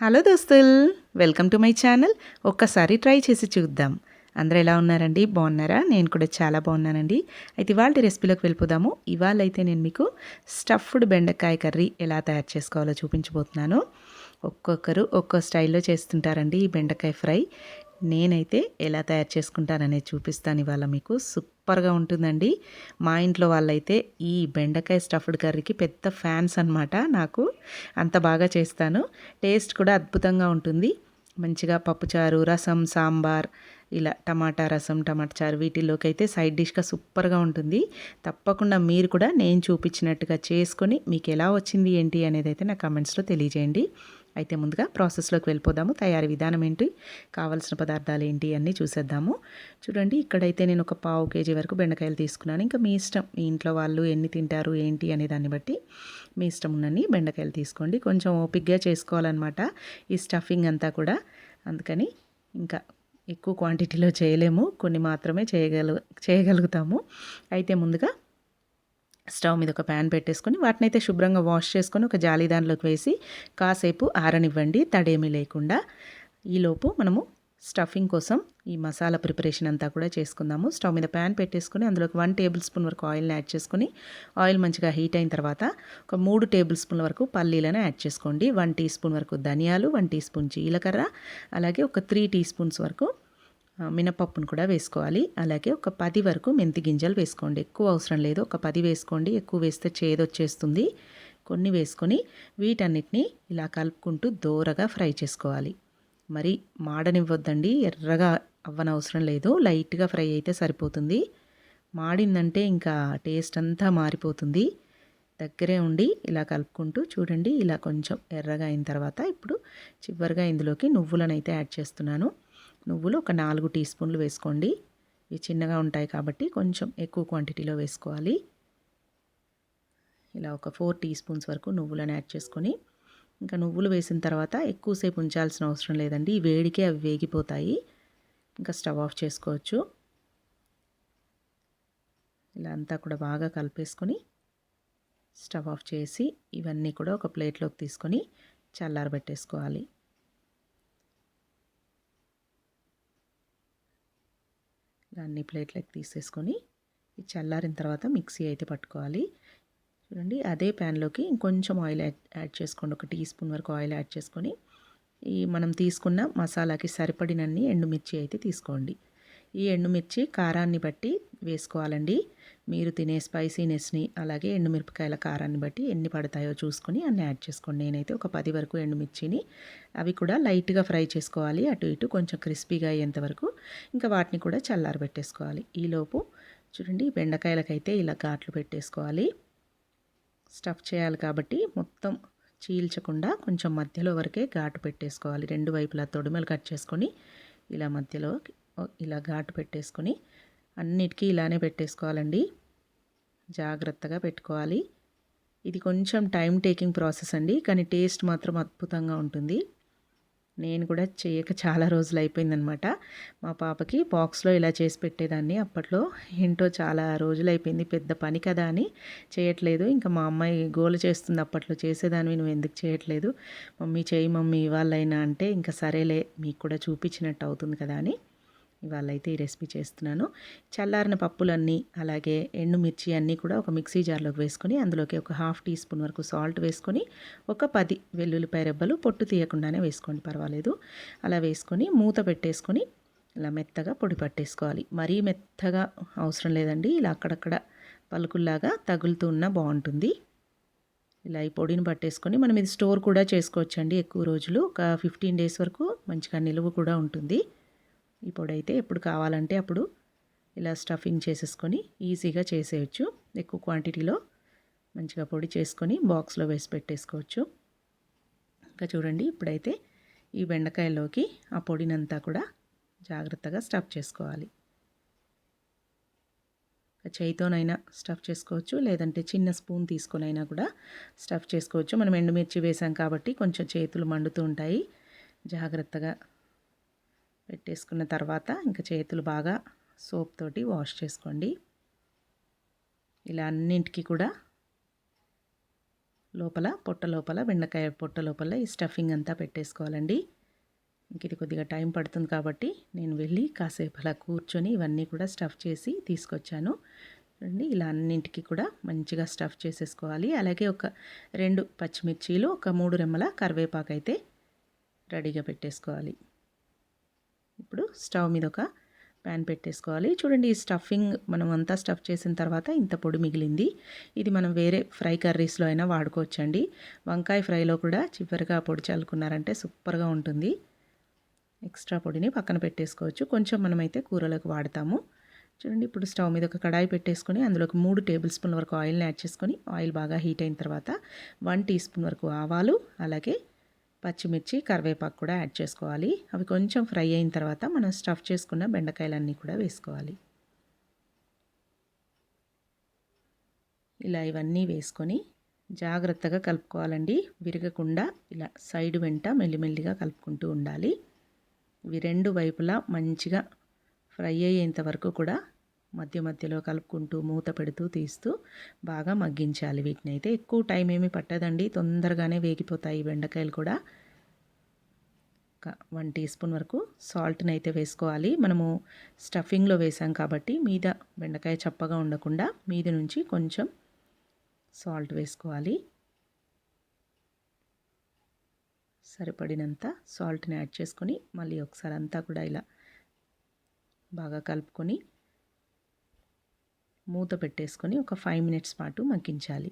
Hello దోస్తుల్, welcome to my channel. ఒక్కసారి try చేసి చూద్దాం. అందరూ ఎలా ఉన్నారండి? బాగున్నారా? నేను కూడా చాలా బాగున్నానండి. అయితే ఇవాళ రెసిపీలోకి వెళ్ళిపోదాము. ఇవాళ అయితే నేను మీకు స్టఫ్డ్ బెండకాయ కర్రీ ఎలా తయారు చేసుకోవాలో చూపించబోతున్నాను. ఒక్కొక్కరు ఒక్కో స్టైల్లో చేస్తుంటారండి ఈ బెండకాయ ఫ్రై. నేనైతే ఎలా తయారు చేసుకుంటాననేది చూపిస్తాను ఇవాళ మీకు. సూపర్గా ఉంటుందండి. మా ఇంట్లో వాళ్ళైతే ఈ బెండకాయ స్టఫ్డ్ కర్రీకి పెద్ద ఫ్యాన్స్ అనమాట. నాకు అంత బాగా చేస్తాను. టేస్ట్ కూడా అద్భుతంగా ఉంటుంది. మంచిగా పప్పుచారు, రసం, సాంబార్, ఇలా టమాటా రసం, టమాటా చారు వీటిల్లోకి అయితే సైడ్ డిష్గా సూపర్గా ఉంటుంది. తప్పకుండా మీరు కూడా నేను చూపించినట్టుగా చేసుకొని మీకు ఎలా వచ్చింది ఏంటి అనేది అయితే నా కమెంట్స్లో తెలియజేయండి. అయితే ముందుగా ప్రాసెస్లోకి వెళ్ళిపోదాము. తయారీ విధానం ఏంటి, కావాల్సిన పదార్థాలు ఏంటి అన్నీ చూసేద్దాము. చూడండి, ఇక్కడైతే నేను ఒక పావు కేజీ వరకు బెండకాయలు తీసుకున్నాను. ఇంకా మీ ఇష్టం, మీ ఇంట్లో వాళ్ళు ఎన్ని తింటారు ఏంటి అనే దాన్ని బట్టి మీ ఇష్టం ఉన్నన్ని బెండకాయలు తీసుకోండి. కొంచెం ఓపిక్గా చేసుకోవాలన్నమాట ఈ స్టఫింగ్ అంతా కూడా. అందుకని ఇంకా ఎక్కువ క్వాంటిటీలో చేయలేము, కొన్ని మాత్రమే చేయగలుగుతాము. అయితే ముందుగా స్టవ్ మీద ఒక ప్యాన్ పెట్టేసుకొని వాటినైతే శుభ్రంగా వాష్ చేసుకొని ఒక జాలి దానిలోకి వేసి కాసేపు ఆరనివ్వండి, తడేమీ లేకుండా. ఈలోపు మనము స్టఫింగ్ కోసం ఈ మసాలా ప్రిపరేషన్ అంతా కూడా చేసుకుందాము. స్టవ్ మీద ప్యాన్ పెట్టేసుకొని అందులోకి 1 టేబుల్ స్పూన్ వరకు ఆయిల్ని యాడ్ చేసుకొని ఆయిల్ మంచిగా హీట్ అయిన తర్వాత ఒక 3 టేబుల్ స్పూన్ల వరకు పల్లీలను యాడ్ చేసుకోండి. 1 టీ స్పూన్ వరకు ధనియాలు, 1 టీ స్పూన్ జీలకర్ర, అలాగే ఒక 3 టీ స్పూన్స్ వరకు మినపప్పును కూడా వేసుకోవాలి. అలాగే ఒక 10 వరకు మెంతి గింజలు వేసుకోండి. ఎక్కువ అవసరం లేదు, ఒక 10 వేసుకోండి. ఎక్కువ వేస్తే చేదొచ్చేస్తుంది. కొన్ని వేసుకొని వీటన్నిటిని ఇలా కలుపుకుంటూ దోరగా ఫ్రై చేసుకోవాలి. మరి మాడనివ్వద్దండి, ఎర్రగా అవ్వనవసరం లేదు, లైట్గా ఫ్రై అయితే సరిపోతుంది. మాడిందంటే ఇంకా టేస్ట్ అంతా మారిపోతుంది. దగ్గరే ఉండి ఇలా కలుపుకుంటూ చూడండి. ఇలా కొంచెం ఎర్రగా అయిన తర్వాత ఇప్పుడు చివరిగా ఇందులోకి నువ్వులను అయితే యాడ్ చేస్తున్నాను. నువ్వులు ఒక 4 టీ స్పూన్లు వేసుకోండి. ఇవి చిన్నగా ఉంటాయి కాబట్టి కొంచెం ఎక్కువ క్వాంటిటీలో వేసుకోవాలి. ఇలా ఒక 4 టీ స్పూన్స్ వరకు నువ్వులను యాడ్ చేసుకొని ఇంకా నువ్వులు వేసిన తర్వాత ఎక్కువసేపు ఉంచాల్సిన అవసరం లేదండి, ఈ వేడికే అవి వేగిపోతాయి. ఇంకా స్టవ్ ఆఫ్ చేసుకోవచ్చు. ఇలా అంతా కూడా బాగా కలిపేసుకొని స్టవ్ ఆఫ్ చేసి ఇవన్నీ కూడా ఒక ప్లేట్లోకి తీసుకొని చల్లారబెట్టేసుకోవాలి. అన్ని ప్లేట్లోకి తీసేసుకొని ఈ చల్లారిన తర్వాత మిక్సీ అయితే పట్టుకోవాలి. చూడండి, అదే ప్యాన్లోకి ఇంకొంచెం ఆయిల్ యాడ్ చేసుకోండి. ఒక టీ స్పూన్ వరకు ఆయిల్ యాడ్ చేసుకొని ఈ మనం తీసుకున్న మసాలాకి సరిపడినన్ని ఎండుమిర్చి అయితే తీసుకోండి. ఈ ఎండుమిర్చి కారాన్ని బట్టి వేసుకోవాలండి. మీరు తినే స్పైసీనెస్ని అలాగే ఎండుమిరపకాయల కారాన్ని బట్టి ఎన్ని పడతాయో చూసుకొని అన్ని యాడ్ చేసుకోండి. నేనైతే ఒక 10 వరకు ఎండుమిర్చిని, అవి కూడా లైట్గా ఫ్రై చేసుకోవాలి, అటు ఇటు కొంచెం క్రిస్పీగా అయ్యేంత వరకు. ఇంకా వాటిని కూడా చల్లారబెట్టేసుకోవాలి. ఈలోపు చూడండి, బెండకాయలకైతే ఇలా ఘాట్లు పెట్టేసుకోవాలి. స్టఫ్ చేయాలి కాబట్టి మొత్తం చీల్చకుండా కొంచెం మధ్యలో వరకే ఘాటు పెట్టేసుకోవాలి. 2 వైపులా తొడిమలు కట్ చేసుకొని ఇలా మధ్యలో ఇలా ఘాటు పెట్టేసుకొని అన్నిటికీ ఇలానే పెట్టేసుకోవాలండి. జాగ్రత్తగా పెట్టుకోవాలి. ఇది కొంచెం టైం టేకింగ్ ప్రాసెస్ అండి, కానీ టేస్ట్ మాత్రం అద్భుతంగా ఉంటుంది. నేను కూడా చేయక చాలా రోజులు అయిపోయిందనమాట. మా పాపకి బాక్స్లో ఇలా చేసి పెట్టేదాన్ని అప్పట్లో. ఏంటో చాలా రోజులు అయిపోయింది, పెద్ద పని కదా అని చేయట్లేదు. ఇంకా మా అమ్మాయి గోల చేస్తుంది, అప్పట్లో చేసేదానివి నువ్వు ఎందుకు చేయట్లేదు, మమ్మీ చేయి మమ్మీ ఇవాళైనా అంటే ఇంకా సరేలే మీకు కూడా చూపించినట్టు అవుతుంది కదా అని ఇవాళైతే ఈ రెసిపీ చేస్తున్నాను. చల్లారిన పప్పులన్నీ అలాగే ఎండుమిర్చి అన్నీ కూడా ఒక మిక్సీ జార్లోకి వేసుకొని అందులోకి ఒక 1/2 టీ స్పూన్ వరకు సాల్ట్ వేసుకొని ఒక 10 వెల్లుల్లిపాయ రెబ్బలు పొట్టు తీయకుండానే వేసుకోండి, పర్వాలేదు. అలా వేసుకొని మూత పెట్టేసుకొని ఇలా మెత్తగా పొడి పట్టేసుకోవాలి. మరీ మెత్తగా అవసరం లేదండి, ఇలా అక్కడక్కడ పలుకుల్లాగా తగులుతూ ఉన్నా బాగుంటుంది. ఇలా ఈ పొడిని పట్టేసుకొని మనం ఇది స్టోర్ కూడా చేసుకోవచ్చండి ఎక్కువ రోజులు, ఒక 15 డేస్ వరకు మంచిగా నిలువ కూడా ఉంటుంది. ఈ పొడి అయితే ఎప్పుడు కావాలంటే అప్పుడు ఇలా స్టఫింగ్ చేసేసుకొని ఈజీగా చేసేయచ్చు. ఎక్కువ క్వాంటిటీలో మంచిగా పొడి చేసుకొని బాక్స్లో వేసి పెట్టేసుకోవచ్చు. ఇంకా చూడండి, ఇప్పుడైతే ఈ బెండకాయలోకి ఆ పొడినంతా కూడా జాగ్రత్తగా స్టఫ్ చేసుకోవాలి. చేయితోనైనా స్టఫ్ చేసుకోవచ్చు, లేదంటే చిన్న స్పూన్ తీసుకొనైనా కూడా స్టఫ్ చేసుకోవచ్చు. మనం ఎండుమిర్చి వేసాం కాబట్టి కొంచెం చేతులు మండుతూ ఉంటాయి. జాగ్రత్తగా పెట్టేసుకున్న తర్వాత ఇంకా చేతులు బాగా సోప్ తోటి వాష్ చేసుకోండి. ఇలా అన్నింటికి కూడా లోపల పొట్ట లోపల బెండకాయ పొట్ట లోపల ఈ స్టఫింగ్ అంతా పెట్టేసుకోవాలండి. ఇంక ఇది కొద్దిగా టైం పడుతుంది కాబట్టి నేను వెళ్ళి కాసేపు అలా కూర్చొని ఇవన్నీ కూడా స్టఫ్ చేసి తీసుకొచ్చాను. చూడండి ఇలా అన్నింటికి కూడా మంచిగా స్టఫ్ చేసేసుకోవాలి. అలాగే ఒక 2 పచ్చిమిర్చీలు, ఒక 3 రెమ్మల కరివేపాకు అయితే రెడీగా పెట్టేసుకోవాలి. ఇప్పుడు స్టవ్ మీద ఒక ప్యాన్ పెట్టేసుకోవాలి. చూడండి ఈ స్టఫింగ్ మనం అంతా స్టఫ్ చేసిన తర్వాత ఇంత పొడి మిగిలింది. ఇది మనం వేరే ఫ్రై కర్రీస్లో అయినా వాడుకోవచ్చండి. వంకాయ ఫ్రైలో కూడా చివరిగా పొడి చల్లుకున్నారంటే సూపర్గా ఉంటుంది. ఎక్స్ట్రా పొడిని పక్కన పెట్టేసుకోవచ్చు. కొంచెం మనమైతే కూరలకు వాడతాము. చూడండి ఇప్పుడు స్టవ్ మీద ఒక కడాయి పెట్టేసుకొని అందులోకి 3 టేబుల్ స్పూన్ల వరకు ఆయిల్ని యాడ్ చేసుకొని ఆయిల్ బాగా హీట్ అయిన తర్వాత 1 టీ స్పూన్ వరకు ఆవాలు, అలాగే పచ్చిమిర్చి, కరివేపాకు కూడా యాడ్ చేసుకోవాలి. అవి కొంచెం ఫ్రై అయిన తర్వాత మనం స్టఫ్ చేసుకున్న బెండకాయలన్నీ కూడా వేసుకోవాలి. ఇలా ఇవన్నీ వేసుకొని జాగ్రత్తగా కలుపుకోవాలండి. విరగకుండా ఇలా సైడ్ వెంట మెల్లిమెల్లిగా కలుపుకుంటూ ఉండాలి. ఇవి 2 వైపులా మంచిగా ఫ్రై అయ్యేంత వరకు కూడా మధ్య మధ్యలో కలుపుకుంటూ మూత పెడుతూ తీస్తూ బాగా మగ్గించాలి. వీటిని అయితే ఎక్కువ టైం ఏమీ పట్టదండి, తొందరగానే వేగిపోతాయి బెండకాయలు కూడా. 1 టీ స్పూన్ వరకు సాల్ట్ని అయితే వేసుకోవాలి. మనము స్టఫింగ్లో వేసాం కాబట్టి మీద బెండకాయ చప్పగా ఉండకుండా మీద నుంచి కొంచెం సాల్ట్ వేసుకోవాలి. సరిపడినంత సాల్ట్ని యాడ్ చేసుకొని మళ్ళీ ఒకసారి అంతా కూడా ఇలా బాగా కలుపుకొని మూత పెట్టేసుకొని ఒక 5 మినిట్స్ పాటు మగ్గించాలి.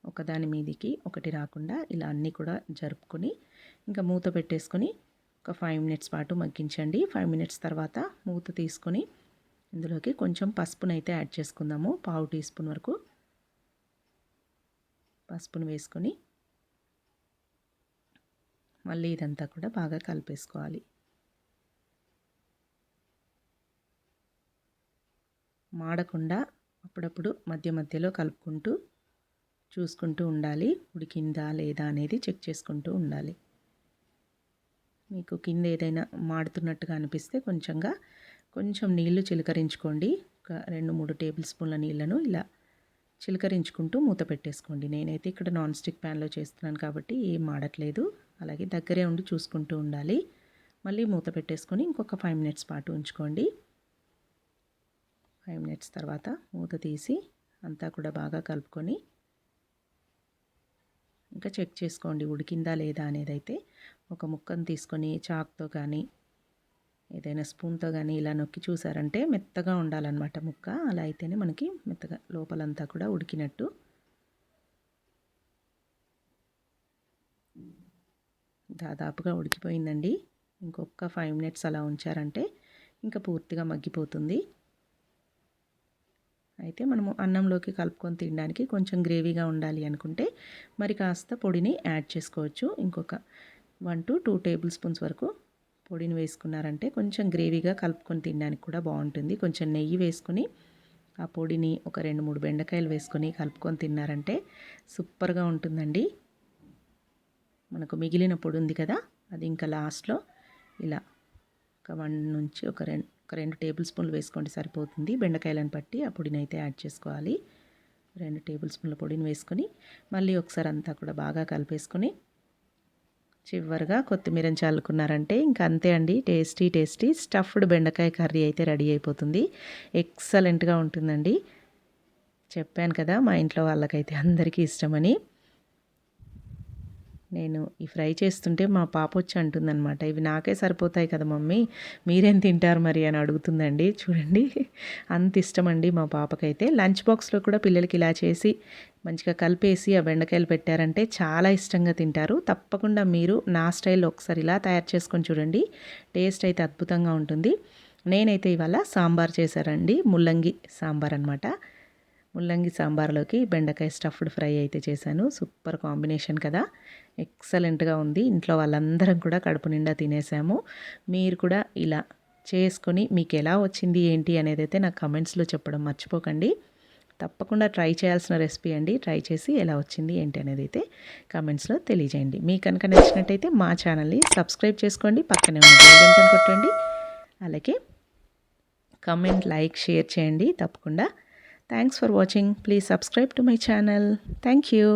ఒకదాని మీదికి ఒకటి రాకుండా ఇలా అన్నీ కూడా జరుపుకొని ఇంకా మూత పెట్టేసుకొని ఒక 5 మినిట్స్ పాటు మగ్గించండి. 5 మినిట్స్ తర్వాత మూత తీసుకొని ఇందులోకి కొంచెం పసుపునైతే యాడ్ చేసుకుందాము. 1/2 టీ స్పూన్ వరకు పసుపును వేసుకొని మళ్ళీ ఇదంతా కూడా బాగా కలిపేసుకోవాలి. మాడకుండా అప్పుడప్పుడు మధ్య మధ్యలో కలుపుకుంటూ చూసుకుంటూ ఉండాలి. ఉడికిందా లేదా అనేది చెక్ చేసుకుంటూ ఉండాలి. మీకు కింద ఏదైనా మాడుతున్నట్టుగా అనిపిస్తే కొంచెం నీళ్లు చిలకరించుకోండి. ఒక 2-3 టేబుల్ స్పూన్ల నీళ్లను ఇలా చిలకరించుకుంటూ మూత పెట్టేసుకోండి. నేనైతే ఇక్కడ నాన్ స్టిక్ ప్యాన్లో చేస్తున్నాను కాబట్టి ఏం మాడట్లేదు. అలాగే దగ్గరే ఉండి చూసుకుంటూ ఉండాలి. మళ్ళీ మూత పెట్టేసుకొని ఇంకొక 5 మినిట్స్ పాటు ఉంచుకోండి. 5 మినిట్స్ తర్వాత మూత తీసి అంతా కూడా బాగా కలుపుకొని ఇంకా చెక్ చేసుకోండి ఉడికిందా లేదా అనేది. అయితే ఒక ముక్కను తీసుకొని చాక్తో కానీ ఏదైనా స్పూన్తో కానీ ఇలా నొక్కి చూసారంటే మెత్తగా ఉండాలన్నమాట ముక్క. అలా అయితేనే మనకి మెత్తగా లోపలంతా కూడా ఉడికినట్టు. దాదాపుగా ఉడికిపోయిందండి. ఇంకొక 5 మినిట్స్ అలా ఉంచారంటే ఇంకా పూర్తిగా మగ్గిపోతుంది. అయితే మనము అన్నంలోకి కలుపుకొని తినడానికి కొంచెం గ్రేవీగా ఉండాలి అనుకుంటే మరి కాస్త పొడిని యాడ్ చేసుకోవచ్చు. ఇంకొక 1 to 2 టేబుల్ స్పూన్స్ వరకు పొడిని వేసుకున్నారంటే కొంచెం గ్రేవీగా కలుపుకొని తినడానికి కూడా బాగుంటుంది. కొంచెం నెయ్యి వేసుకొని ఆ పొడిని ఒక 2-3 బెండకాయలు వేసుకొని కలుపుకొని తిన్నారంటే సూపర్గా ఉంటుందండి. మనకు మిగిలిన పొడి ఉంది కదా, అది ఇంకా లాస్ట్లో ఇలా ఒక 1 నుంచి ఒక 2 టేబుల్ స్పూన్లు వేసుకోండి సరిపోతుంది. బెండకాయలను బట్టి ఆ పొడిని అయితే యాడ్ చేసుకోవాలి. 2 టేబుల్ స్పూన్ల పొడిని వేసుకొని మళ్ళీ ఒకసారి అంతా కూడా బాగా కలిపేసుకొని చివరిగా కొత్తిమీరని చల్లుకున్నారంటే ఇంకా అంతే అండి. టేస్టీ స్టఫ్డ్ బెండకాయ కర్రీ అయితే రెడీ అయిపోతుంది. ఎక్సలెంట్గా ఉంటుందండి. చెప్పాను కదా మా ఇంట్లో వాళ్ళకైతే అందరికీ ఇష్టమని. నేను ఈ ఫ్రై చేస్తుంటే మా పాప వచ్చి అంటుందన్నమాట, ఇవి నాకే సరిపోతాయి కదా మమ్మీ, మీరేం తింటారు మరి అని అడుగుతుందండి. చూడండి అంత ఇష్టం అండి మా పాపకైతే. లంచ్ బాక్స్లో కూడా పిల్లలకి ఇలా చేసి మంచిగా కలిపేసి ఆ బెండకాయలు పెట్టారంటే చాలా ఇష్టంగా తింటారు. తప్పకుండా మీరు నా స్టైల్లో ఒకసారి ఇలా తయారు చేసుకొని చూడండి. టేస్ట్ అయితే అద్భుతంగా ఉంటుంది. నేనైతే ఇవాళ సాంబార్ చేశారండి, ముల్లంగి సాంబార్ అనమాట. ముల్లంగి సాంబార్లోకి బెండకాయ స్టఫ్డ్ ఫ్రై అయితే చేశాను. సూపర్ కాంబినేషన్ కదా, ఎక్సలెంట్గా ఉంది. ఇంట్లో వాళ్ళందరం కూడా కడుపు నిండా తినేసాము. మీరు కూడా ఇలా చేసుకొని మీకు ఎలా వచ్చింది ఏంటి అనేది అయితే నాకు కమెంట్స్లో చెప్పడం మర్చిపోకండి. తప్పకుండా ట్రై చేయాల్సిన రెసిపీ అండి. ట్రై చేసి ఎలా వచ్చింది ఏంటి అనేది అయితే కమెంట్స్లో తెలియజేయండి. మీకు కనుక నచ్చినట్టయితే మా ఛానల్ని సబ్స్క్రైబ్ చేసుకోండి, పక్కనే ఉన్న బెల్ గంటను కొట్టండి. అలాగే కమెంట్, లైక్, షేర్ చేయండి తప్పకుండా. Thanks for watching. Please subscribe to my channel. Thank you.